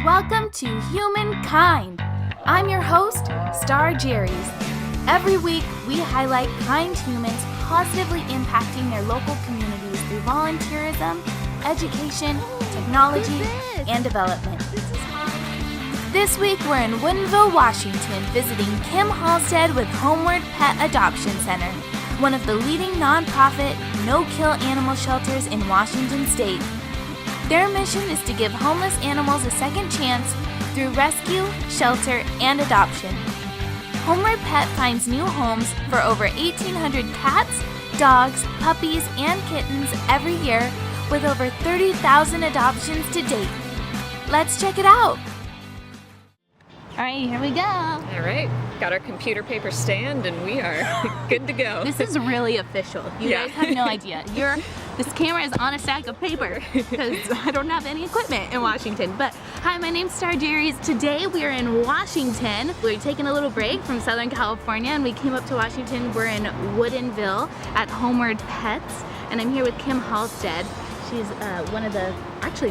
Welcome to Humankind. I'm your host, Star Jeries. Every week, we highlight kind humans positively impacting their local communities through volunteerism, education, technology, and development. This week, we're in Woodinville, Washington, visiting Kim Halstead with Homeward Pet Adoption Center, one of the leading nonprofit, no-kill animal shelters in Washington State. Their mission is to give homeless animals a second chance through rescue, shelter, and adoption. Homeward Pet finds new homes for over 1,800 cats, dogs, puppies, and kittens every year, with over 30,000 adoptions to date. Let's check it out. All right, here we go. All right, got our computer paper stand and we are good to go. This is really official. You guys have no idea. This camera is on a stack of paper because I don't have any equipment in Washington. But hi, my name's Star Jeries. Today we are in Washington. We're taking a little break from Southern California and we came up to Washington. We're in Woodinville at Homeward Pets, and I'm here with Kim Halstead. She's one of the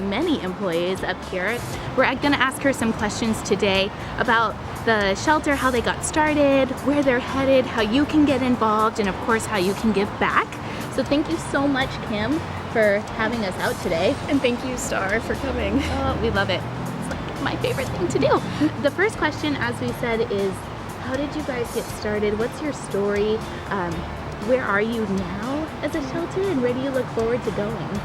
many employees up here. We're gonna ask her some questions today about the shelter, how they got started, where they're headed, how you can get involved, and of course how you can give back. So thank you so much, Kim, for having us out today. And thank you, Star, for coming. Oh, we love it. It's like my favorite thing to do. The first question, as we said, is how did you guys get started? What's your story? Where are you now as a shelter, and where do you look forward to going?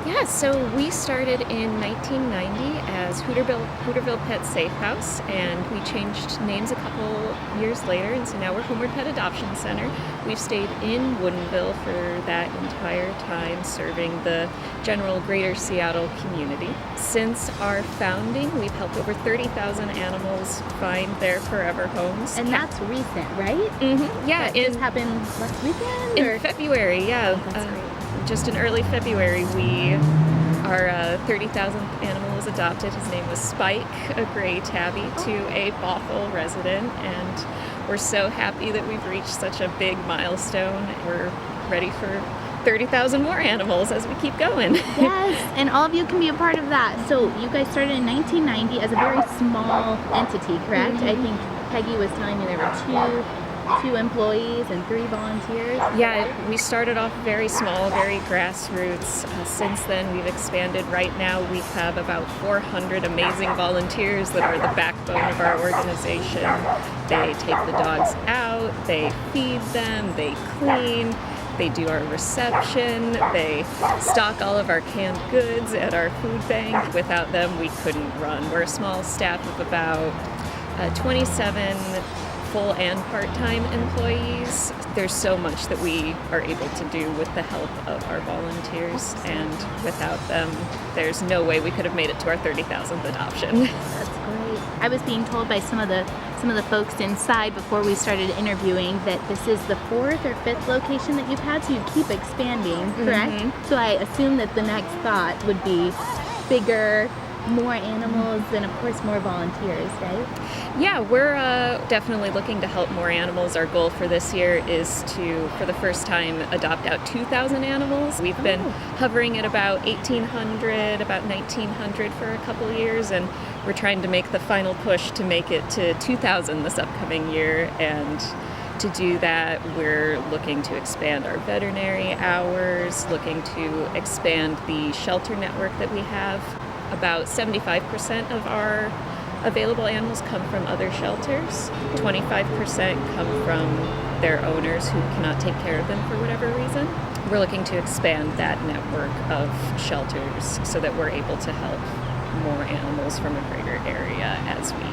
Yeah, so we started in 1990 as Hooterville Pet Safe House, and we changed names a couple years later, and so now we're Homeward Pet Adoption Center. We've stayed in Woodinville for that entire time, serving the general greater Seattle community. Since our founding, we've helped over 30,000 animals find their forever homes. And that's recent, right? Mm-hmm. Yeah. That just happened last weekend? In February, yeah. Oh, that's great. Just in early February, our 30,000th animal was adopted. His name was Spike, a gray tabby, to a Bothell resident, and we're so happy that we've reached such a big milestone. We're ready for 30,000 more animals as we keep going. Yes, and all of you can be a part of that. So you guys started in 1990 as a very small entity, correct? Mm-hmm. I think Peggy was telling me there were two employees and 3 volunteers. Yeah, we started off very small, very grassroots. Since then, we've expanded. Right now, we have about 400 amazing volunteers that are the backbone of our organization. They take the dogs out, they feed them, they clean, they do our reception, they stock all of our canned goods at our food bank. Without them, we couldn't run. We're a small staff of about 27 full and part-time employees. There's so much that we are able to do with the help of our volunteers, and without them, there's no way we could have made it to our 30,000th adoption. That's great. I was being told by some of the folks inside before we started interviewing that this is the 4th or 5th location that you've had, so you keep expanding, correct? Mm-hmm. So I assume that the next thought would be bigger, more animals, and of course more volunteers, right? Yeah, we're definitely looking to help more animals. Our goal for this year is to, for the first time, adopt out 2,000 animals. We've been hovering at about 1,800, about 1,900 for a couple years, and we're trying to make the final push to make it to 2,000 this upcoming year. And to do that, we're looking to expand our veterinary hours, looking to expand the shelter network that we have. About 75% of our available animals come from other shelters. 25% come from their owners who cannot take care of them for whatever reason. We're looking to expand that network of shelters so that we're able to help more animals from a greater area as we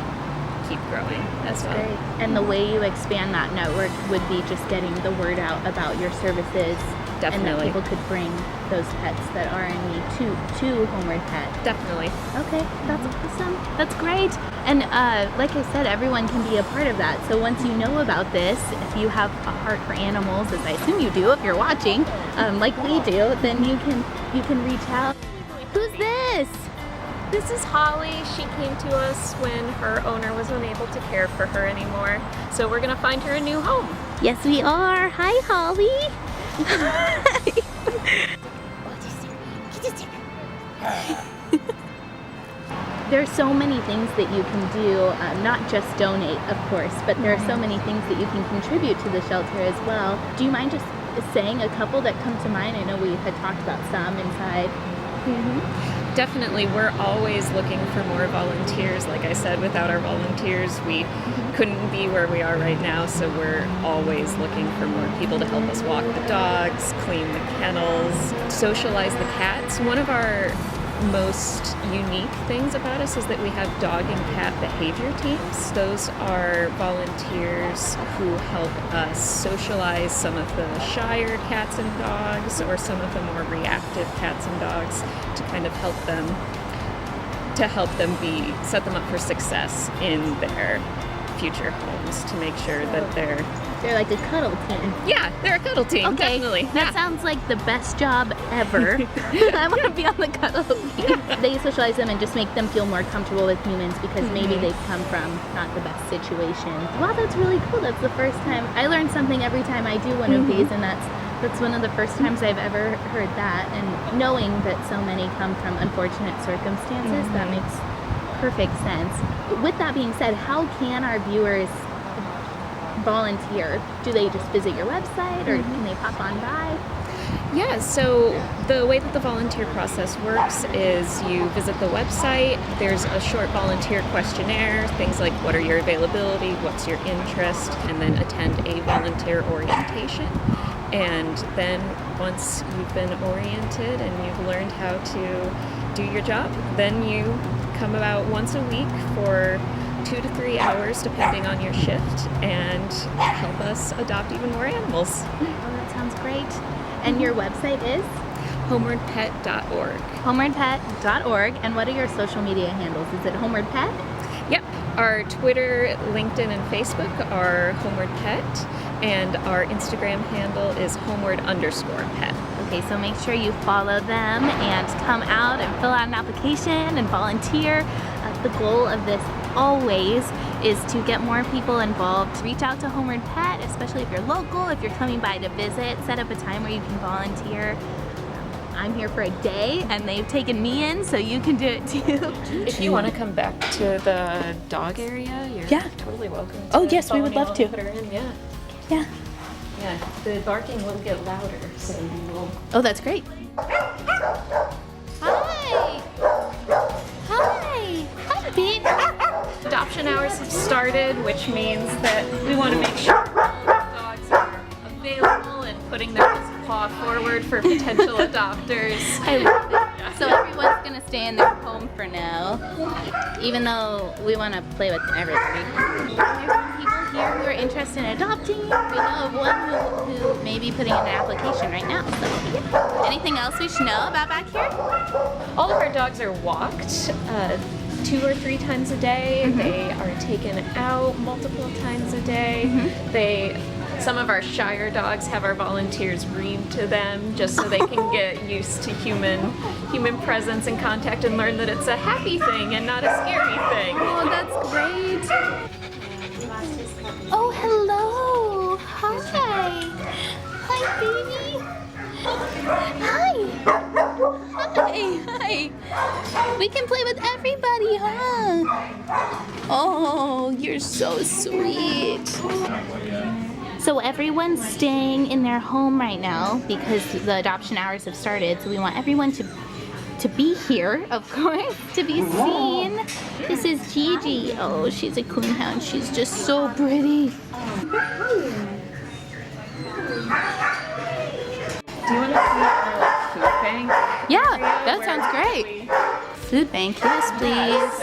keep growing as well. Great. And the way you expand that network would be just getting the word out about your services. Definitely. And that people could bring those pets that are in need to Homeward Pet. Definitely. Okay, that's awesome. That's great. And like I said, everyone can be a part of that. So once you know about this, if you have a heart for animals, as I assume you do if you're watching, like we do, then you can reach out. Who's this? This is Holly. She came to us when her owner was unable to care for her anymore. So we're gonna find her a new home. Yes, we are. Hi, Holly. There's so many things that you can do, not just donate, of course, but there are so many things that you can contribute to the shelter as well. Do you mind just saying a couple that come to mind? I know we had talked about some inside. Definitely, we're always looking for more volunteers. Like I said, without our volunteers, we couldn't be where we are right now, so we're always looking for more people to help us walk the dogs, clean the kennels, socialize the cats. One of our most unique things about us is that we have dog and cat behavior teams. Those are volunteers who help us socialize some of the shyer cats and dogs or some of the more reactive cats and dogs to kind of help them set them up for success in their future homes, to make sure that they're like a cuddle team. Yeah, they're a cuddle team, okay, definitely. That sounds like the best job ever. I want to be on the cuddle team. They socialize them and just make them feel more comfortable with humans because maybe they've come from not the best situation. Wow, that's really cool. That's the first time. I learn something every time I do one of these, and that's one of the first times I've ever heard that. And knowing that so many come from unfortunate circumstances, that makes perfect sense. With that being said, how can our viewers volunteer? Do they just visit your website or can they pop on by? Yeah, so the way that the volunteer process works is you visit the website, there's a short volunteer questionnaire, things like what are your availability, what's your interest, and then attend a volunteer orientation. And then once you've been oriented and you've learned how to do your job, then you come about once a week for 2 to 3 hours depending on your shift and help us adopt even more animals. Oh, that sounds great. And your website is? homewardpet.org. homewardpet.org. And what are your social media handles? Is it Homeward Pet? Yep. Our Twitter, LinkedIn, and Facebook are Homeward Pet, and our Instagram handle is Homeward_pet. Okay, so make sure you follow them and come out and fill out an application and volunteer. The goal of this always is to get more people involved. Reach out to Homeward Pet, especially if you're local, if you're coming by to visit. Set up a time where you can volunteer. I'm here for a day and they've taken me in, so you can do it too. If you want to come back to the dog area, you're totally welcome to. Oh yes, we would love to. Put her in, yeah. Yeah. Yeah, the barking will get louder, so you will. Oh, that's great. Hi. Hi. Hi, babe. Adoption hours have started, which means that we want to make sure dogs are available and putting their best paw forward for potential adopters. I love it. So everyone's going to stay in their home for now, even though we want to play with everybody. There's some people here who are interested in adopting. We know of one who may be putting in an application right now. So, yeah. Anything else we should know about back here? All of our dogs are walked 2 or 3 times a day. They are taken out multiple times a day. Some of our shyer dogs have our volunteers read to them just so they can get used to human presence and contact and learn that it's a happy thing and not a scary thing. Oh, that's great. Oh, hello. Hi. Hi, baby. Hi. Hi. We can play with everybody, huh? Oh, you're so sweet. So everyone's staying in their home right now because the adoption hours have started. So we want everyone to be here, of course, to be seen. This is Gigi. Oh, she's a coonhound. She's just so pretty. Do you want to see our food bank? Yeah, that sounds great. Food bank, yes, please.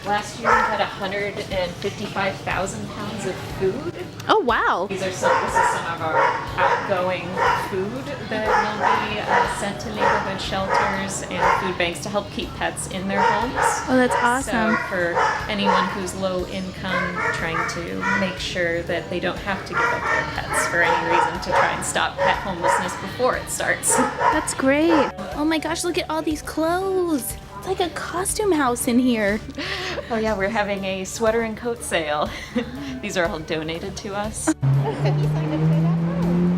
Last year we had 155,000 pounds of food. Oh, wow. This is some of our outgoing food that will be sent to neighborhood shelters and food banks to help keep pets in their homes. Oh, that's awesome. So for anyone who's low income, trying to make sure that they don't have to give up their pets for any reason to try and stop pet homelessness before it starts. That's great. Oh my gosh, look at all these clothes. It's like a costume house in here. Oh yeah, we're having a sweater and coat sale. These are all donated to us. So he signed up for that?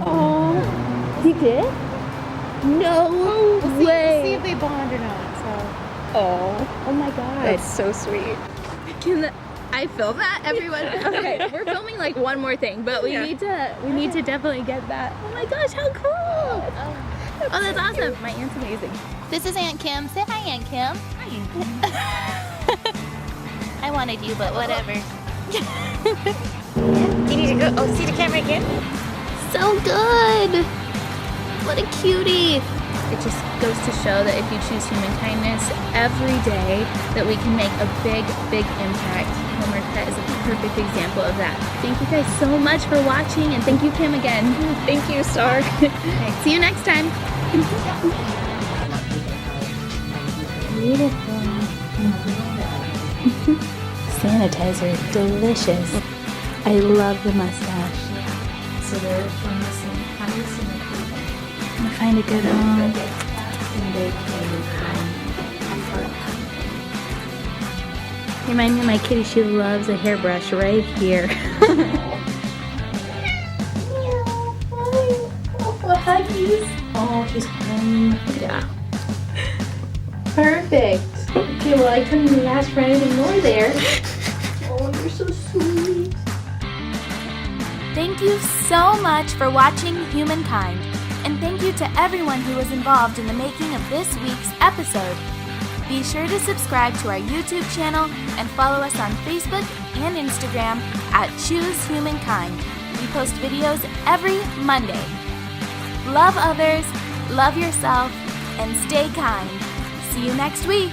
Oh, he did? No way. We'll see if they bond or not. So Oh my god. That's so sweet. Can I film that, everyone? Okay, we're filming like one more thing, but we need to definitely get that. Oh my gosh, how cool! Oh, that's awesome. My aunt's amazing. This is Aunt Kim. Say hi, Aunt Kim. Hi, Aunt Kim. I wanted you, but whatever. You need to go. Oh, see the camera again? So good! What a cutie! It just goes to show that if you choose human kindness every day, that we can make a big, big impact. Homeward Pet is a perfect example of that. Thank you guys so much for watching, and thank you, Kim, again. Thank you, Star. Okay, see you next time. Beautiful. Sanitizer, delicious. I love the mustache. So they're from the same house and I'm gonna find a good home. they Remind me of my kitty, she loves a hairbrush right here. Oh, he's crying. Yeah. Perfect. Okay, well, I couldn't even ask for anything more there. Oh, you're so sweet. Thank you so much for watching Humankind, and thank you to everyone who was involved in the making of this week's episode. Be sure to subscribe to our YouTube channel and follow us on Facebook and Instagram at Choose Humankind. We post videos every Monday. Love others, love yourself, and stay kind. See you next week.